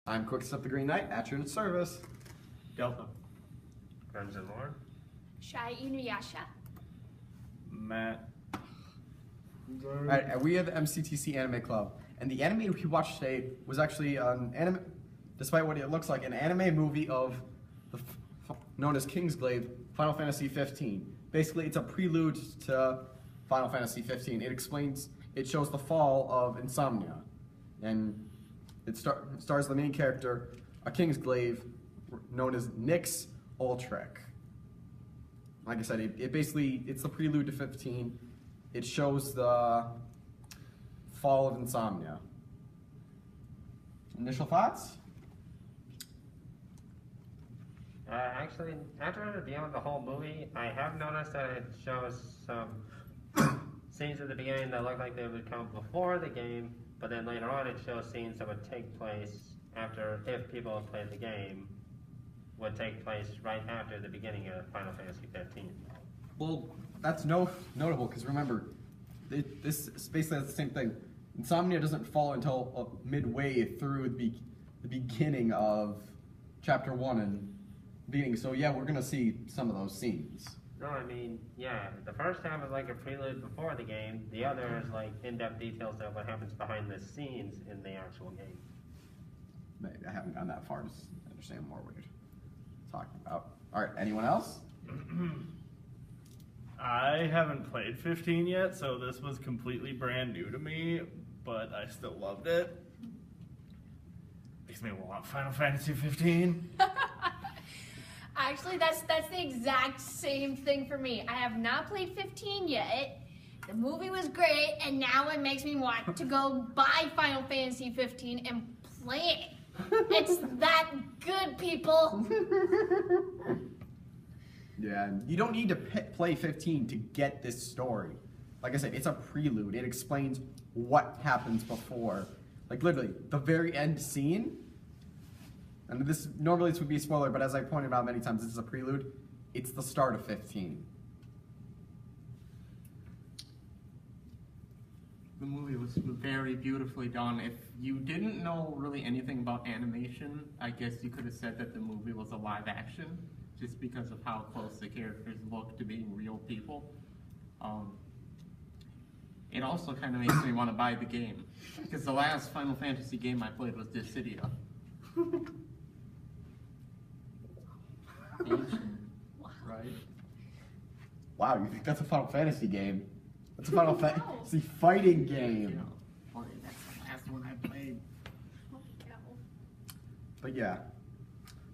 I'm Quickstep the Green Knight, at your service. Delta. Crimson Lord. Shai Inuyasha. Matt. Alright, and we are the MCTC Anime Club. And the anime we watched today was actually an anime, despite what it looks like, an anime movie of known as Kingsglaive, Final Fantasy 15. Basically, it's a prelude to Final Fantasy 15. It shows the fall of Insomnia. And it stars the main character, a Kingsglaive, known as Nyx Ultrek. Like I said, it's the prelude to 15. It shows the fall of Insomnia. Initial thoughts? Actually, after reviewing the whole movie, I have noticed that it shows some scenes at the beginning that look like they would come before the game, but then later on it shows scenes that would take place after, if people have played the game, would take place right after the beginning of Final Fantasy 15. Well, that's notable because remember, this is basically the same thing. Insomnia doesn't fall until midway through the beginning of Chapter 1 and beginning. So yeah, we're gonna see some of those scenes. No, I mean, yeah, the first half is like a prelude before the game, the other is like in-depth details of what happens behind the scenes in the actual game. Maybe I haven't gone that far to understand more what you're talking about. Alright, anyone else? I haven't played 15 yet, so this was completely brand new to me, but I still loved it. Makes me want Final Fantasy 15. Actually, that's the exact same thing for me. I have not played 15 yet. The movie was great, and now it makes me want to go buy Final Fantasy 15 and play it. It's that good, people. Yeah, you don't need to play 15 to get this story. Like I said, it's a prelude. It explains what happens before. Like literally, the very end scene. And normally this would be a spoiler, but as I pointed out many times, this is a prelude. It's the start of 15. The movie was very beautifully done. If you didn't know really anything about animation, I guess you could have said that the movie was a live action, just because of how close the characters look to being real people. It also kind of makes me want to buy the game, because the last Final Fantasy game I played was Dissidia. Right? Wow, you think that's a Final Fantasy game? That's a Final Fantasy fighting game. Well, that's the last one I played. But yeah.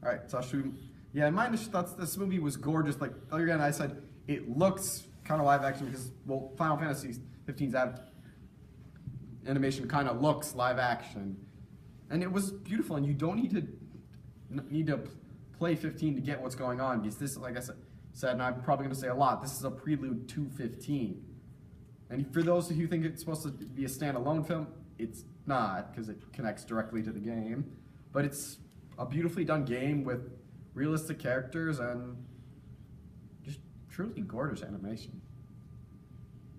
Alright, so I'll shoot. Yeah, in my initial thoughts, this movie was gorgeous. Like, again, I said, it looks kind of live action because, well, Final Fantasy 15's animation kind of looks live action. And it was beautiful, and you don't need to play 15 to get what's going on, because this, like I said, and I'm probably going to say a lot, this is a prelude to 15. And for those who think it's supposed to be a standalone film, it's not, because it connects directly to the game. But it's a beautifully done game with realistic characters and just truly gorgeous animation.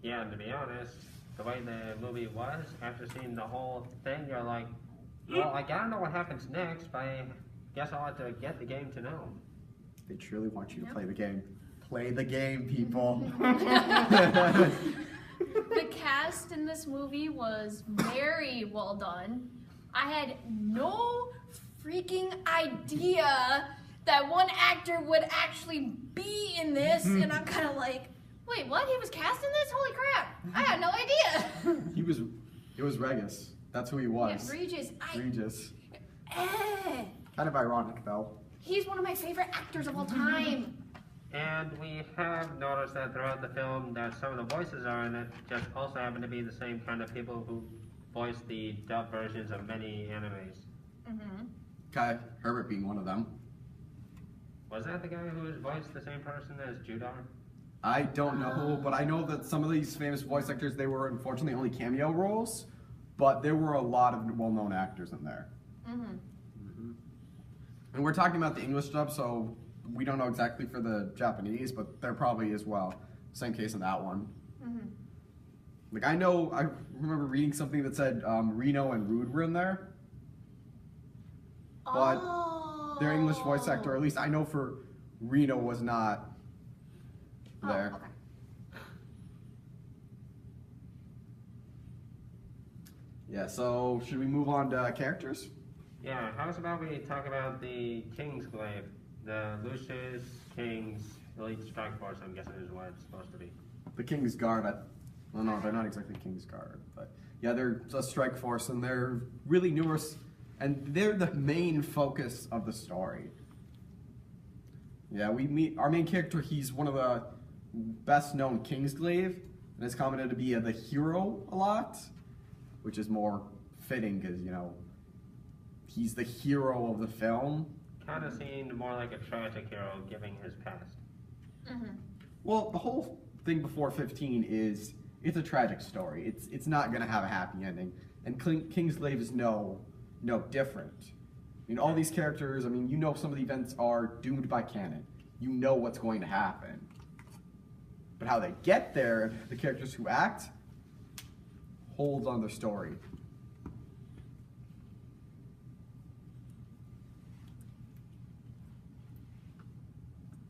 Yeah, and to be honest, the way the movie was, after seeing the whole thing, you're like, well, I gotta know what happens next, but I guess I'll have to get the game to know. They truly want you to play the game. Play the game, people. The cast in this movie was very well done. I had no freaking idea that one actor would actually be in this, and I'm kind of like, wait, what? He was cast in this? Holy crap! I had no idea. It was Regis. That's who he was. Yeah, Regis. Regis. Kind of ironic, though. He's one of my favorite actors of all time. And we have noticed that throughout the film that some of the voices are in it just also happen to be the same kind of people who voice the dub versions of many animes. Kai Herbert being one of them. Was that the guy who was voiced the same person as Judar? I don't know, but I know that some of these famous voice actors, they were unfortunately only cameo roles, but there were a lot of well-known actors in there. And we're talking about the English dub, so we don't know exactly for the Japanese, but there probably is well. Same case in that one. Like I remember reading something that said Reno and Rude were in there. but Oh. their English voice actor, or at least I know for Reno, was not there. Oh, okay. Yeah, so should we move on to characters? Yeah, how's about we talk about the Kingsglaive, the Lucius King's Elite Strike Force, I'm guessing is what it's supposed to be. The King's Guard. Well, no, they're not exactly King's Guard, but yeah, they're a strike force, and they're really numerous, and they're the main focus of the story. Yeah, we meet our main character. He's one of the best-known Kingsglaive, and is commented to be the hero a lot, which is more fitting because, you know, he's the hero of the film. Kind of seemed more like a tragic hero given his past. Mm-hmm. Well, the whole thing before 15 is it's a tragic story. It's not gonna have a happy ending, and Kingsglaive is no different. I mean, all these characters. I mean, you know, some of the events are doomed by canon. You know what's going to happen, but how they get there, the characters who act, holds on their story.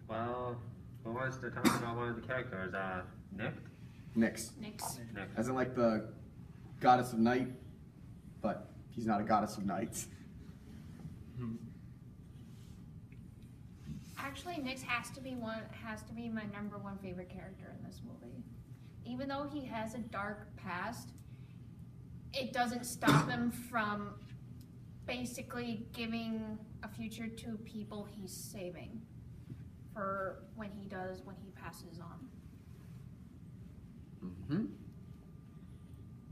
Well, who wants to talk about one of the characters? Nick? Nyx, Nick. as in like the goddess of night, but he's not a goddess of nights. Actually, Nyx has to be my #1 favorite character in this movie. Even though he has a dark past, it doesn't stop him from basically giving a future to people he's saving for when he passes on. Mm-hmm.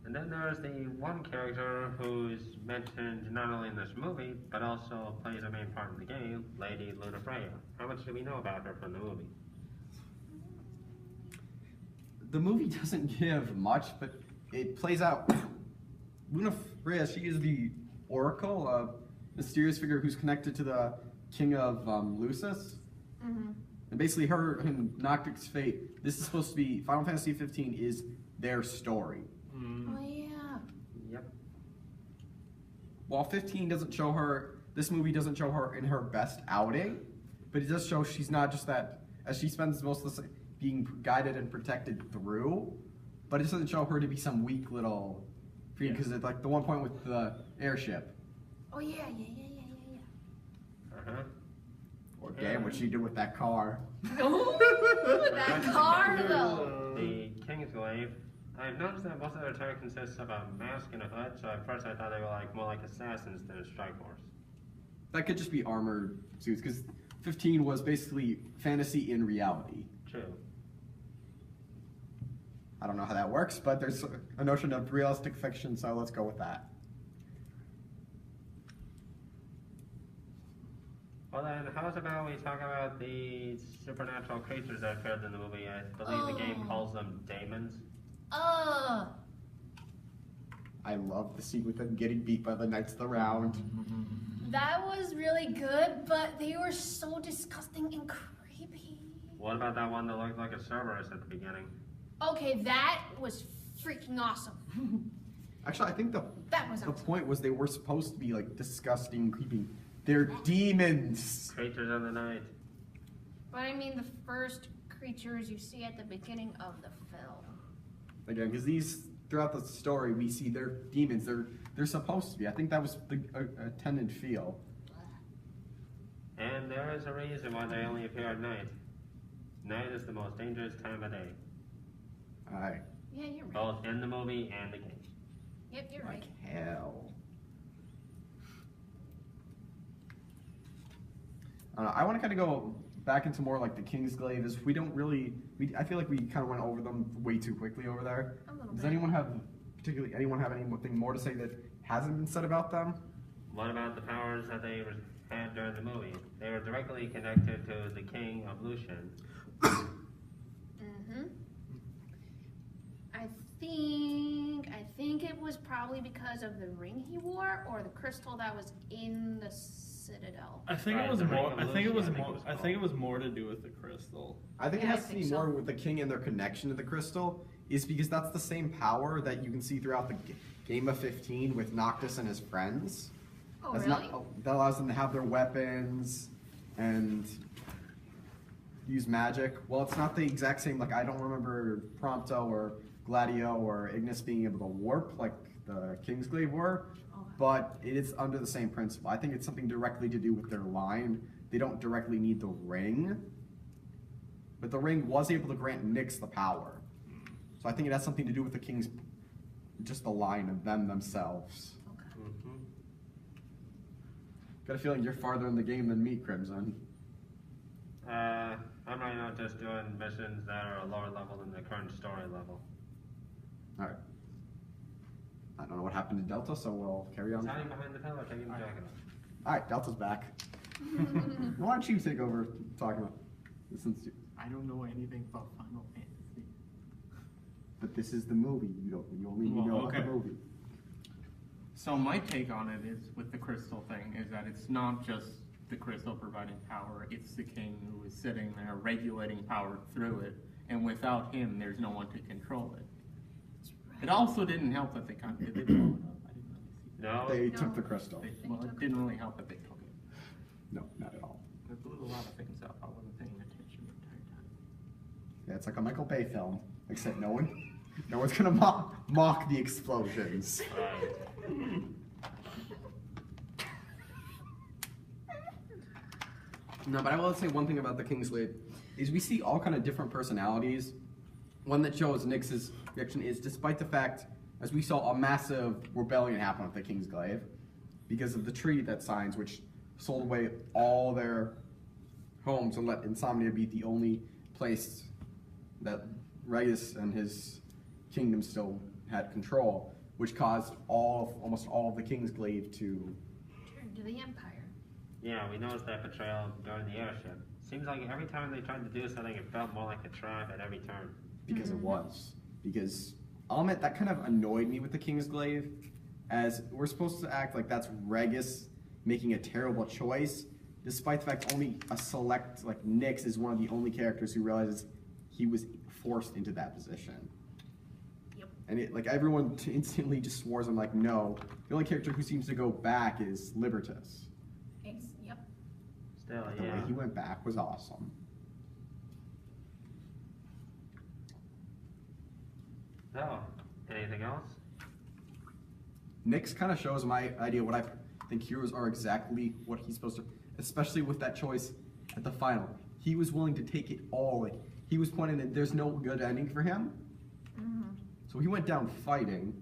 And then there's the one character who's mentioned not only in this movie, but also plays a main part in the game, Lady Lunafreya. How much do we know about her from the movie? The movie doesn't give much, but it plays out. Lunafreya, she is the Oracle, a mysterious figure who's connected to the King of Lucis. Mm-hmm. And basically her and Noctic's fate, this is supposed to be, Final Fantasy 15 is their story. Oh yeah. Yep. While 15 doesn't show her, this movie doesn't show her in her best outing, but it does show she's not just that, as she spends most of the being guided and protected through, but it doesn't show her to be some weak little freak, because it's like the one point with the airship. Oh yeah. Uh-huh. Or damn what she did with that car. Ooh, that car though. The Kingsglaive. I've noticed that most of their attack consists of a mask and a hood, so at first I thought they were more like assassins than a strike force. That could just be armored suits, because 15 was basically fantasy in reality. True. I don't know how that works, but there's a notion of realistic fiction, so let's go with that. Well then, how's about we talk about the supernatural creatures that appeared in the movie? I believe the game calls them daemons. I love the scene with them getting beat by the Knights of the Round. That was really good, but they were so disgusting and creepy. What about that one that looked like a Cerberus at the beginning? Okay, that was freaking awesome. Actually, I think the awesome. point was they were supposed to be like disgusting, creepy. They're demons. Creatures of the night. But I mean the first creatures you see at the beginning of the film. Again, because these throughout the story we see they're demons. They're supposed to be. I think that was the intended feel. And there is a reason why they only appear at night. Night is the most dangerous time of day. Aye. Yeah, you're right. Both in the movie and the game. Yep, you're right. Like hell. I want to kind of go back into more like the Kingsglaive. Is we don't really. I feel like we kind of went over them way too quickly over there. A little Does bit. anyone have anything more to say that hasn't been said about them? What about the powers that they had during the movie? They were directly connected to the King of Lucian. Mm-hmm. I think it was probably because of the ring he wore or the crystal that was in the citadel. I think Right, it was the more. ring of I think it was Lucian, I think more. it was I think it was more to do with the crystal. I think it Yeah, has I to be think so. more with the king and their connection to the crystal, is because that's the same power that you can see throughout the game of 15 with Noctis and his friends. Oh, That's really? that allows them to have their weapons and use magic. Well, it's not the exact same. Like I don't remember Prompto or Gladio or Ignis being able to warp like the Kingsglaive were, but it is under the same principle. I think it's something directly to do with their line. They don't directly need the ring, but the ring was able to grant Nyx the power. So I think it has something to do with the Kings, just the line of them themselves. Mhm. Got a feeling you're farther in the game than me, Crimson. I'm right now just doing missions that are a lower level than the current story level. All right. I don't know what happened to Delta, so we'll carry on. He's hiding behind the pillar, taking the jacket off. All right, Delta's back. Why don't you take over talking about since you, I don't know anything about Final Fantasy. but this is the movie. You only Well, know okay. about the movie. So my take on it is, with the crystal thing, is that it's not just the crystal providing power, it's the king who is sitting there regulating power through it, and without him, there's no one to control it. It also didn't help that they kind of, did they blow it up? I didn't really see that. No? They No. took the crystal. Well, it didn't really help that they took it. No, not at all. They blew a lot of things up, I wasn't paying attention the entire time. Yeah, it's like a Michael Bay film, except no one's gonna mock the explosions. Right. No, but I will say one thing about the Kingsglaive is we see all kind of different personalities. One that shows Nyx's reaction is, despite the fact, as we saw, a massive rebellion happen with the Kingsglaive because of the treaty that signs, which sold away all their homes and let Insomnia be the only place that Regis and his kingdom still had control, which caused almost all of the Kingsglaive to. Turn to the Empire. Yeah, we noticed that betrayal during the airship. Seems like every time they tried to do something, it felt more like a trap at every turn. Because it was. Because I'll admit that kind of annoyed me with the Kingsglaive, as we're supposed to act like that's Regis making a terrible choice, despite the fact only a select, like Nyx is one of the only characters who realizes he was forced into that position. Yep. And it, like everyone instantly just swears him like, no. The only character who seems to go back is Libertas. Yep. Still, The yeah. way he went back was awesome. So, anything else? Nyx kind of shows my idea what I think heroes are exactly what he's supposed to, especially with that choice at the final. He was willing to take it all. Like he was pointing that there's no good ending for him, so he went down fighting.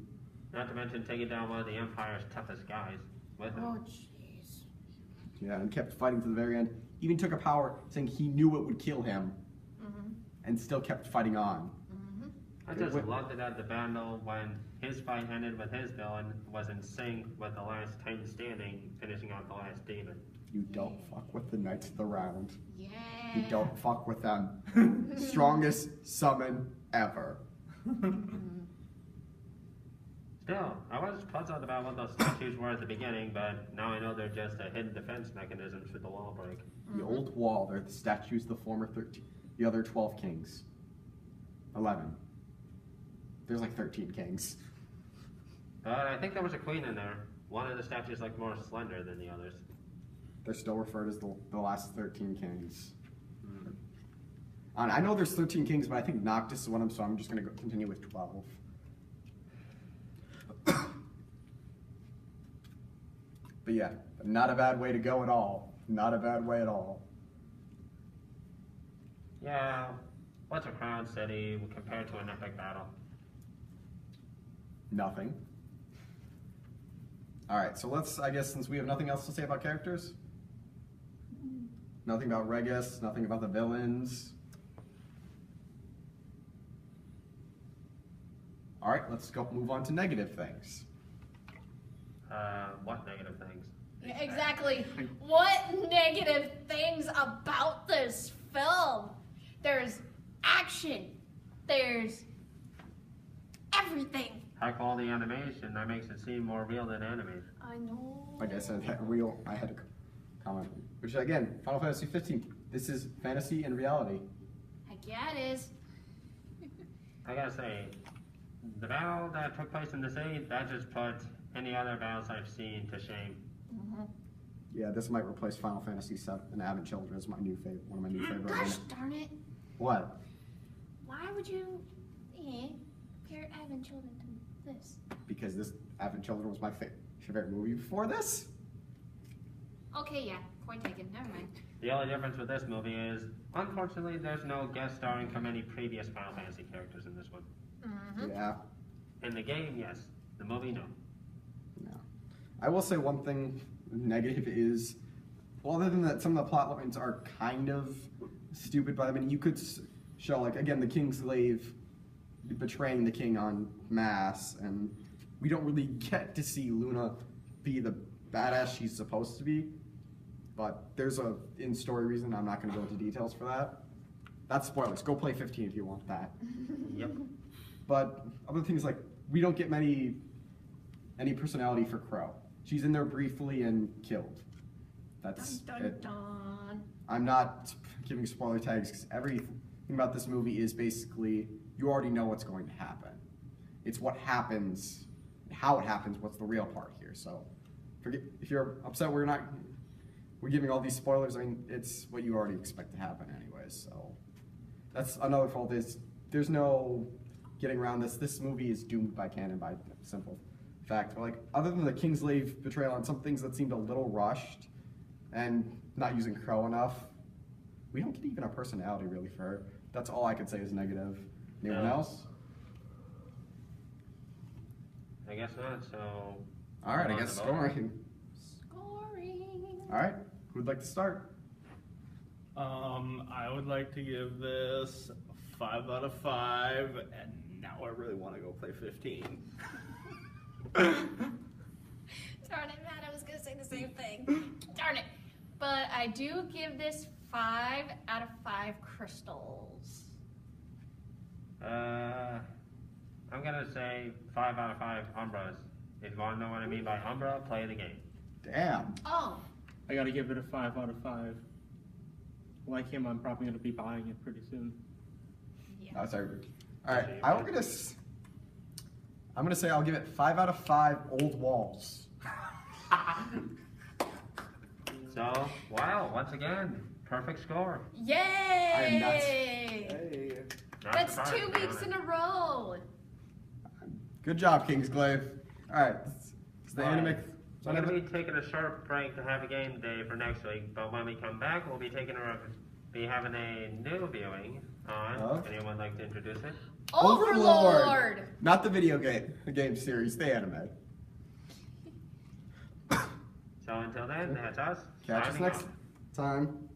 Not to mention taking down one of the Empire's toughest guys with him. Oh, jeez. Yeah, and kept fighting to the very end. Even took a power saying he knew it would kill him, and still kept fighting on. I just loved it at the battle when his fight ended with his villain was in sync with the last Titan standing, finishing out the last demon. You don't fuck with the Knights of the Round. Yeah. You don't fuck with them. Strongest summon ever. Still, I was puzzled about what those statues were at the beginning, but now I know they're just a hidden defense mechanism should the wall break. The old wall, they're the statues of the former 13, the other 12 kings. 11. There's like 13 kings. But I think there was a queen in there. One of the statues looked more slender than the others. They're still referred as the last 13 kings. And I know there's 13 kings, but I think Noctis is one of them, so I'm just going to continue with 12. But yeah, not a bad way to go at all. Not a bad way at all. Yeah, what's a crown city compared to an epic battle? Nothing. Alright, so let's, I guess, since we have nothing else to say about characters, nothing about Regis, nothing about the villains. Alright, let's go move on to negative things. What negative things? Yeah, exactly. What negative things about this film? There's action. There's everything. High quality animation, that makes it seem more real than animated. I know. Like I said, I had to comment. Which again, Final Fantasy 15. This is fantasy and reality. Heck yeah, it is. I gotta say, the battle that took place in the city, that just put any other battles I've seen to shame. Yeah, this might replace Final Fantasy VII and Advent Children as my new favorite, one of my new favorite. Gosh darn it. What? Why would you compare Advent Children to this? Because this Advent Children was my favorite movie before this. Okay, yeah, point taken. Never mind. The only difference with this movie is, unfortunately, there's no guest starring from any previous Final Fantasy characters in this one. Yeah. In the game, yes. The movie, no. No. I will say one thing negative is, well, other than that, some of the plot lines are kind of stupid, but I mean, you could show, like, again, the Kingsglaive betraying the king en masse, and we don't really get to see Luna be the badass she's supposed to be, but there's a in-story reason. I'm not going to go into details for that. That's spoilers. Go play 15 if you want that. Yep. But other things like, we don't get any personality for Crow. She's in there briefly and killed. That's Dun, it. dun, dun. I'm not giving spoiler tags because everything about this movie is basically, you already know what's going to happen. It's what happens, how it happens, what's the real part here. So forget, if you're upset we're giving all these spoilers, I mean, it's what you already expect to happen anyways. So that's another fault, is there's no getting around this. This movie is doomed by canon by simple fact. Like, other than the Kingsglaive betrayal and some things that seemed a little rushed and not using Crow enough, we don't get even a personality really for her. That's all I could say is negative. Anyone else? I guess not, so... All right, I guess scoring. Scoring. All right, who'd like to start? I would like to give this 5 out of 5, and now I really want to go play 15. Darn it, Matt, I was going to say the same thing. Darn it. But I do give this 5 out of 5 crystals. I'm gonna say 5 out of 5 Umbras. If you want to know what I mean by Umbra, play the game. Damn. Oh. I gotta give it a 5 out of 5. Like him, I'm probably gonna be buying it pretty soon. Yeah. Oh, sorry. All right, I'm gonna say I'll give it 5 out of 5 old walls. So, wow, once again, perfect score. Yay! I am nuts. Hey. Not That's surprised, 2 to be weeks honest. in a row. Good job, Kingsglaive. All right, it's the anime. We're going to be taking a short break to have a game day for next week, but when we come back, we'll be having a new viewing on. Oh. Anyone like to introduce it? Overlord! Not the video game series, the anime. So until then, that's us. Catch us signing next off. time.